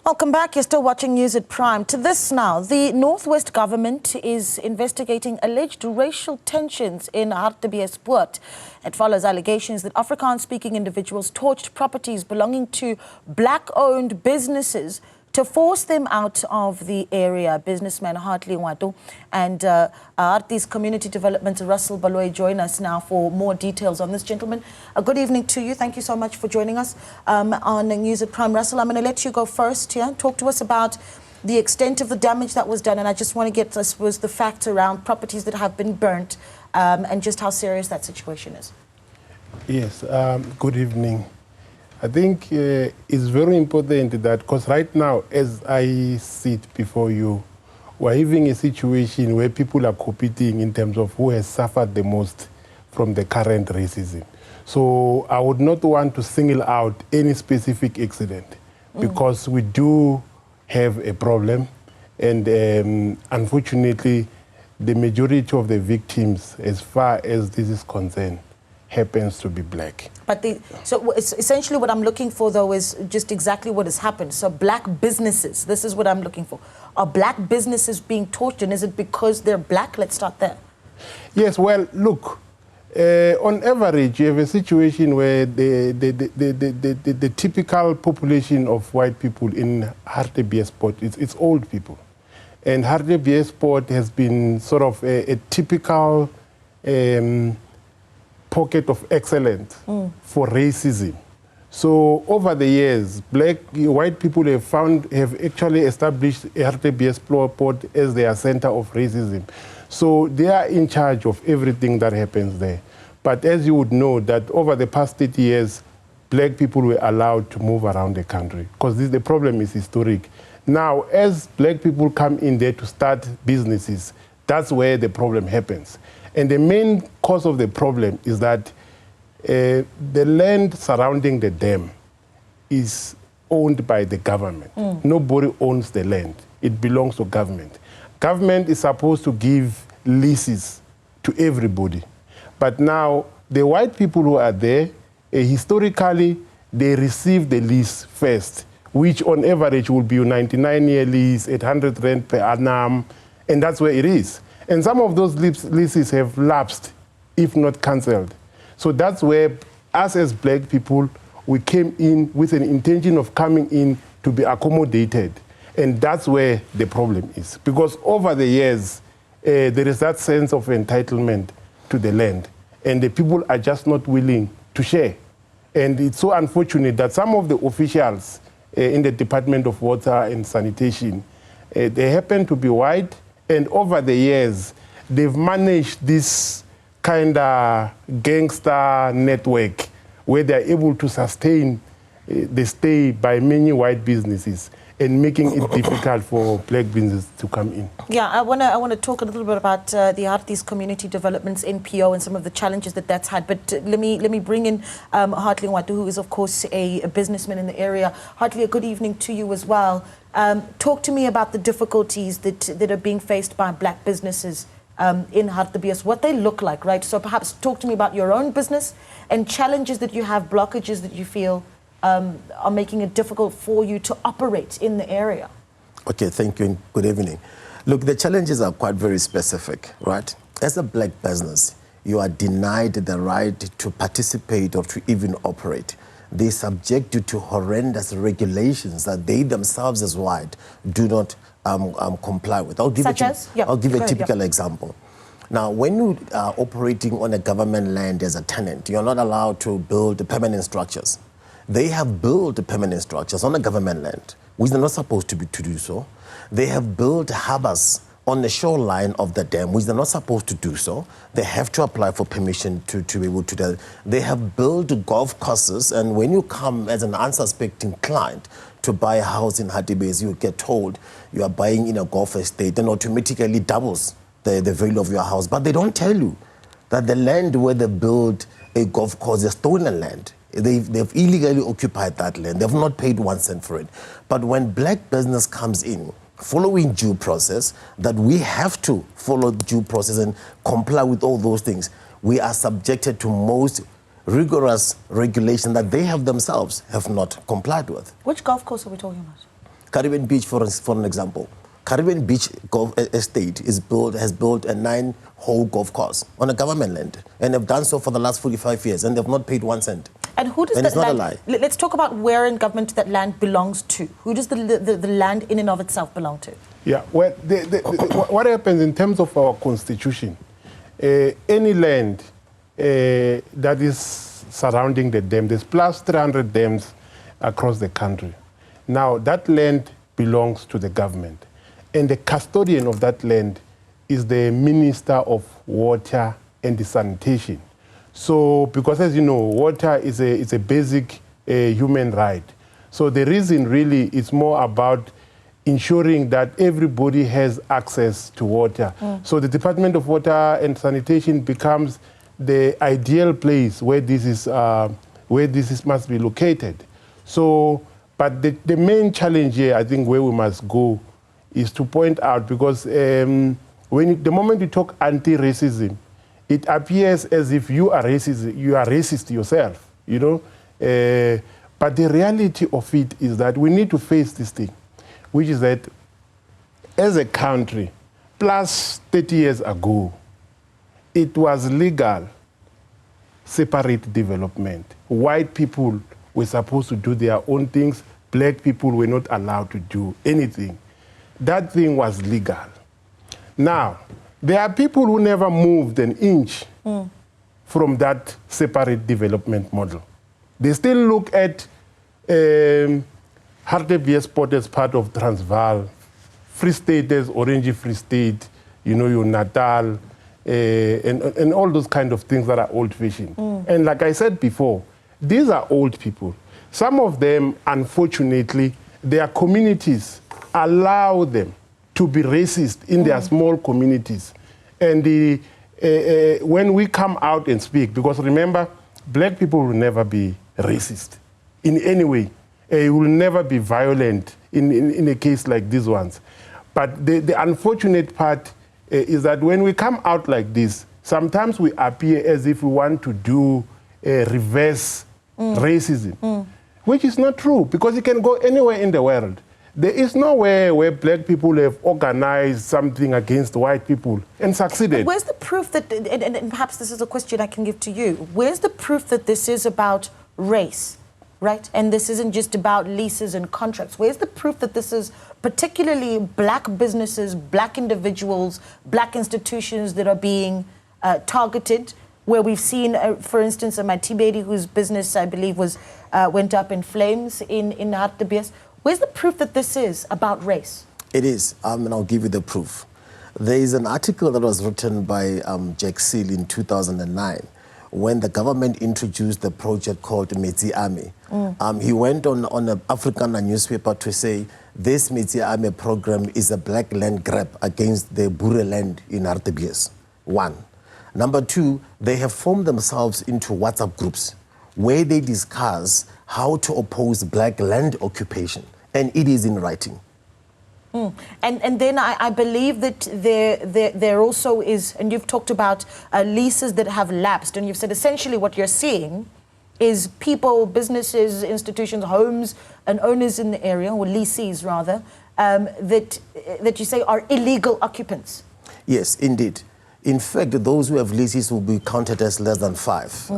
Welcome back. You're still watching News at Prime. To this now, the Northwest government is investigating alleged racial tensions in Hartbeespoort. It follows allegations that Afrikaans-speaking individuals torched properties belonging to black-owned businesses to force them out of the area. Businessman Hartley, Ngoato, and Harties community development Russell Baloyi join us now for more details on this. Gentlemen, good evening to you. Thank you so much for joining us on News at Prime. Russell, I'm going to let you go first here. Talk to us about the extent of the damage that was done, and I just want to get, I suppose, the facts around properties that have been burnt and just how serious that situation is. Yes, good evening. I think it's very important that, because right now, as I sit before you, we're having a situation where people are competing in terms of who has suffered the most from the current racism. So I would not want to single out any specific accident because we do have a problem, and unfortunately, the majority of the victims, as far as this is concerned, happens to be black. But so it's essentially what I'm looking for, though, is just exactly what has happened. So black businesses, this is what I'm looking for. Are black businesses being tortured, and is it because they're black? Let's start there. Yes, well, look, on average, you have a situation where the typical population of white people in Hartbeespoort, it's old people. And Hartbeespoort has been sort of a typical pocket of excellence for racism. So over the years, white people have actually established Hartbeespoort as their center of racism. So they are in charge of everything that happens there. But as you would know, that over the past 30 years, black people were allowed to move around the country because the problem is historic. Now, as black people come in there to start businesses, that's where the problem happens. And the main cause of the problem is that the land surrounding the dam is owned by the government. Nobody owns the land. It belongs to government. Government is supposed to give leases to everybody. But now, the white people who are there, historically, they receive the lease first, which on average will be a 99-year lease, 800 rand per annum, and that's where it is. And some of those leases have lapsed, if not cancelled. So that's where us as black people, we came in with an intention of coming in to be accommodated. And that's where the problem is. Because over the years, there is that sense of entitlement to the land. And the people are just not willing to share. And it's so unfortunate that some of the officials in the Department of Water and Sanitation, they happen to be white. And over the years, they've managed this kind of gangster network where they're able to sustain the stay by many white businesses and making it difficult for black businesses to come in. Yeah, I wanna talk a little bit about the Harties community developments NPO and some of the challenges that that's had. But let me bring in Hartley Ngoato, who is of course a businessman in the area. Hartley, a good evening to you as well. Talk to me about the difficulties that are being faced by black businesses in Hartbeespoort, what they look like, right? So perhaps talk to me about your own business and challenges that you have, blockages that you feel are making it difficult for you to operate in the area. Okay, thank you and good evening. Look, the challenges are quite very specific, right? As a black business, you are denied the right to participate or to even operate. They subject you to horrendous regulations that they themselves as white do not comply with. I'll give a typical example. Now, when you are operating on a government land as a tenant, you're not allowed to build permanent structures. They have built permanent structures on the government land, which they're not supposed to do so. They have built harbors on the shoreline of the dam, which they're not supposed to do so. They have to apply for permission to be able to do that. They have built golf courses, and when you come as an unsuspecting client to buy a house in Harties, you get told you are buying in a golf estate and automatically doubles the value of your house. But they don't tell you that the land where they build a golf course is stolen land. They've illegally occupied that land. They've not paid 1 cent for it. But when black business comes in, following due process, that we have to follow due process and comply with all those things, we are subjected to most rigorous regulation that they have themselves have not complied with. Which golf course are we talking about? Caribbean Beach, for an example. Caribbean Beach Golf Estate has built a 9-hole golf course on a government land, and they've done so for the last 45 years, and they've not paid 1 cent. And who does that land? Let's talk about where in government that land belongs to. Who does the land in and of itself belong to? Yeah, well, what happens in terms of our constitution, any land that is surrounding the dam, there's plus 300 dams across the country. Now, that land belongs to the government. And the custodian of that land is the Minister of Water and Sanitation. So, because as you know, water is a basic human right. So the reason really is more about ensuring that everybody has access to water. So the Department of Water and Sanitation becomes the ideal place where this must be located. So, but the main challenge here, I think, where we must go is to point out, because the moment you talk anti-racism, it appears as if you are racist yourself, you know. But the reality of it is that we need to face this thing, which is that as a country, plus 30 years ago, it was legal, separate development. White people were supposed to do their own things. Black people were not allowed to do anything. That thing was legal. Now, there are people who never moved an inch from that separate development model. They still look at Hartbeespoort as part of Transvaal, Free State as Orange Free State, you know, your Natal, and all those kind of things that are old-fashioned. And like I said before, these are old people. Some of them, unfortunately, their communities allow them to be racist in their small communities. And when we come out and speak, because remember, black people will never be racist in any way. Will never be violent in a case like these ones. But the unfortunate part is that when we come out like this, sometimes we appear as if we want to do reverse racism, which is not true, because you can go anywhere in the world. There is nowhere where black people have organized something against white people and succeeded. But where's the proof that, and perhaps this is a question I can give to you, where's the proof that this is about race, right? And this isn't just about leases and contracts. Where's the proof that this is particularly black businesses, black individuals, black institutions that are being targeted, where we've seen, for instance, a Matibedi whose business, I believe, went up in flames in Hartbeespoort. Where's the proof that this is about race? It is, and I'll give you the proof. There is an article that was written by Jack Seal in 2009 when the government introduced the project called Metsi Army. He went on an African newspaper to say this Metsi Army program is a black land grab against the Boere land in Hartbeespoort. 1. Number 2, they have formed themselves into WhatsApp groups where they discuss how to oppose black land occupation, and it is in writing. And then I believe that there also is, and you've talked about leases that have lapsed, and you've said essentially what you're seeing is people, businesses, institutions, homes, and owners in the area, or lessees rather, that you say are illegal occupants. Yes, indeed. In fact, those who have leases will be counted as less than 5,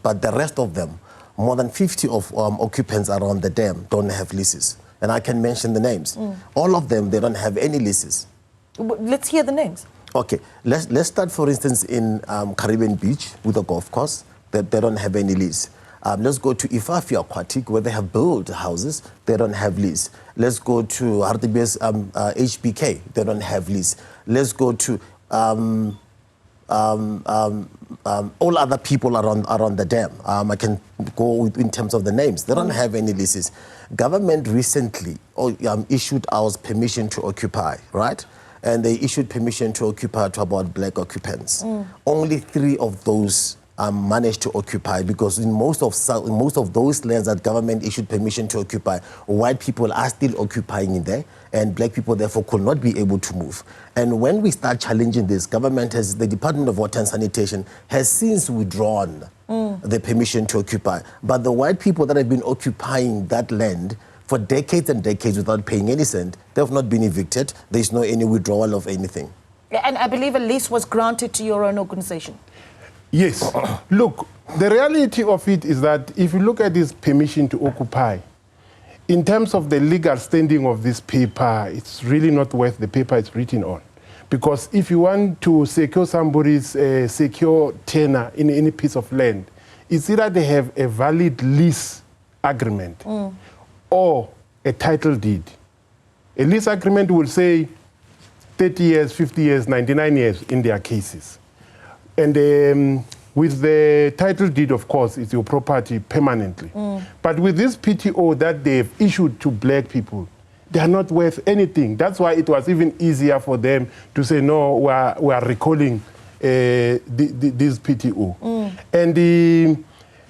but the rest of them, more than 50 of occupants around the dam don't have leases. And I can mention the names. All of them, they don't have any leases. Let's hear the names. Okay, let's start, for instance, in Caribbean Beach with a golf course. They don't have any lease. Let's go to Ifafia Aquatic, where they have built houses. They don't have lease. Let's go to Hartbeespoort HBK. They don't have lease. Let's go to all other people around the dam. I can go in terms of the names. They don't have any leases. Government recently issued us permission to occupy, right? And they issued permission to occupy to about black occupants. Only 3 of those managed to occupy, because in most of those lands that government issued permission to occupy, white people are still occupying in there, and black people therefore could not be able to move. And when we start challenging this, the Department of Water and Sanitation has since withdrawn the permission to occupy. But the white people that have been occupying that land for decades and decades without paying any cent. They have not been evicted. There's no any withdrawal of anything. And I believe a lease was granted to your own organization. Yes. Look, the reality of it is that if you look at this permission to occupy, in terms of the legal standing of this paper, it's really not worth the paper it's written on. Because if you want to secure somebody's secure tenure in any piece of land, it's either they have a valid lease agreement or a title deed. A lease agreement will say 30 years, 50 years, 99 years in their cases. And with the title deed, of course, it's your property permanently. But with this PTO that they've issued to black people, they are not worth anything. That's why it was even easier for them to say, no, we are recalling this PTO. And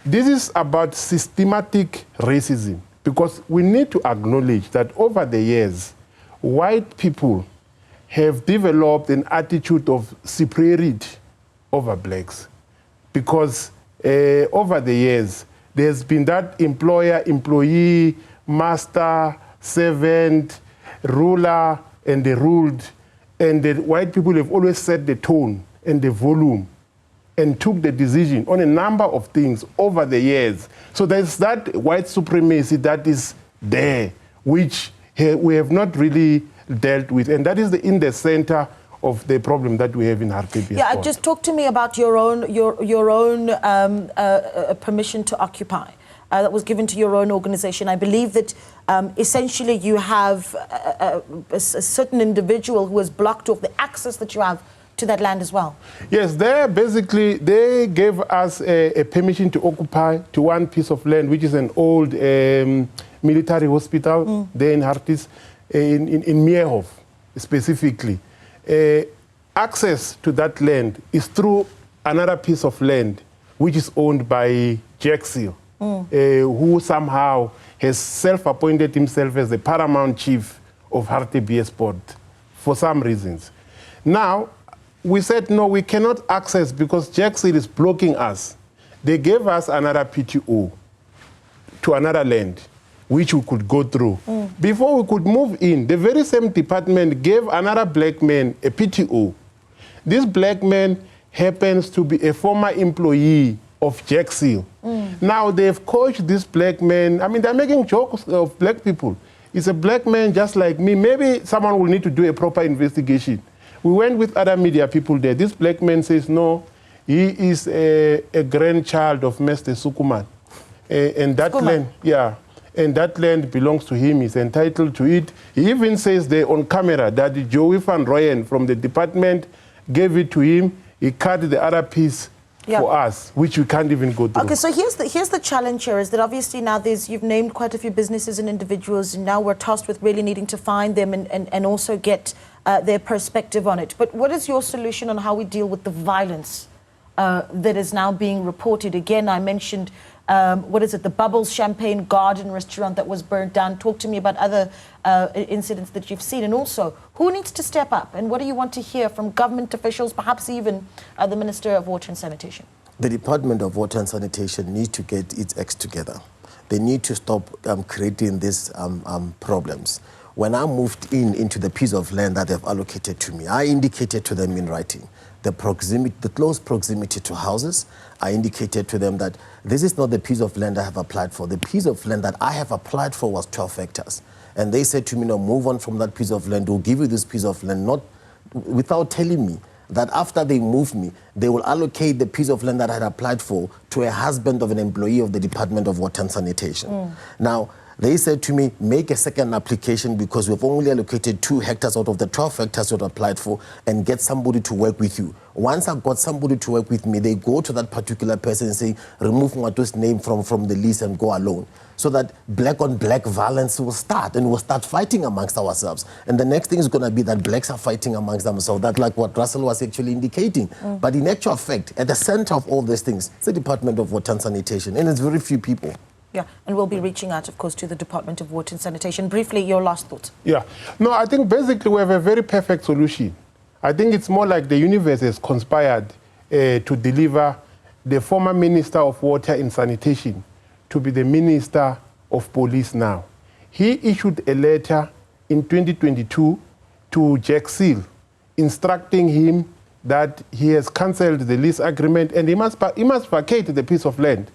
this is about systematic racism, because we need to acknowledge that over the years, white people have developed an attitude of superiority over blacks. Because over the years, there's been that employer, employee, master, servant, ruler, and the ruled. And the white people have always set the tone and the volume and took the decision on a number of things over the years. So there's that white supremacy that is there, which we have not really dealt with. And that is in the center of the problem that we have in Hartbeespoort. Yeah, just talk to me about your own permission to occupy that was given to your own organization. I believe that essentially you have a certain individual who has blocked off the access that you have to that land as well. Yes, they gave us a permission to occupy to one piece of land, which is an old military hospital there in Harties, in Meerhof specifically. Access to that land is through another piece of land which is owned by Jack Seal, who somehow has self-appointed himself as the paramount chief of Hartbeespoort for some reasons. Now, we said, no, we cannot access because Jack Seal is blocking us. They gave us another PTO to another land, which we could go through. Before we could move in, the very same department gave another black man a PTO. This black man happens to be a former employee of Jack Seal. Now they've coached this black man. I mean, they're making jokes of black people. It's a black man just like me. Maybe someone will need to do a proper investigation. We went with other media people there. This black man says, no, he is a grandchild of Mr. Sukuman. And that land, yeah. And that land belongs to him, he's entitled to it. He even says there on camera that Joey van Rooyen from the department gave it to him. He cut the other piece for us, which we can't even go through. Okay, so here's the challenge here, is that obviously now you've named quite a few businesses and individuals, and now we're tasked with really needing to find them and also get their perspective on it. But what is your solution on how we deal with the violence that is now being reported? Again, I mentioned the Bubbles Champagne Garden restaurant that was burnt down. Talk to me about other incidents that you've seen. And also, who needs to step up? And what do you want to hear from government officials, perhaps even the Minister of Water and Sanitation? The Department of Water and Sanitation needs to get its acts together. They need to stop creating these problems. When I moved into the piece of land that they've allocated to me, I indicated to them in writing the close proximity to houses. I indicated to them that this is not the piece of land I have applied for. The piece of land that I have applied for was 12 hectares. And they said to me, no, move on from that piece of land. We'll give you this piece of land, not without telling me that after they move me, they will allocate the piece of land that I had applied for to a husband of an employee of the Department of Water and Sanitation. Now, they said to me, make a second application because we've only allocated 2 hectares out of the 12 hectares you had applied for, and get somebody to work with you. Once I've got somebody to work with me, they go to that particular person and say, remove Ngoato's name from the list and go alone. So that black on black violence will start, and we'll start fighting amongst ourselves. And the next thing is going to be that blacks are fighting amongst themselves. That's like what Russell was actually indicating. But in actual fact, at the center of all these things, it's the Department of Water and Sanitation, and it's very few people. Yeah, and we'll be reaching out, of course, to the Department of Water and Sanitation. Briefly, your last thoughts. Yeah. No, I think basically we have a very perfect solution. I think it's more like the universe has conspired to deliver the former Minister of Water and Sanitation to be the Minister of Police now. He issued a letter in 2022 to Jack Seal, instructing him that he has cancelled the lease agreement and he must vacate the piece of land.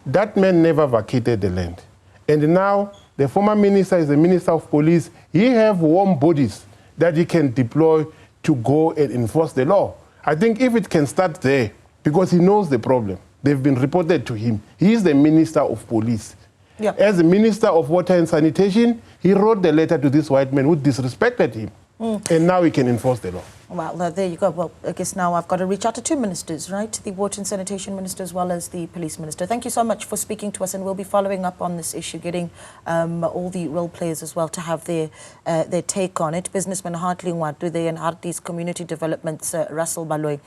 That man never vacated the land. And now the former minister is the Minister of Police. He have warm bodies that he can deploy to go and enforce the law. I think if it can start there, because he knows the problem. They've been reported to him. He is the Minister of Police. Yep. As the Minister of Water and Sanitation, he wrote the letter to this white man who disrespected him. And now he can enforce the law. Well, there you go. Well, I guess now I've got to reach out to two ministers, right? The Water and Sanitation Minister as well as the Police Minister. Thank you so much for speaking to us, and we'll be following up on this issue, getting all the role players as well to have their take on it. Businessman Hartley Ngoato there and Harties Community Development's Russell Baloyi.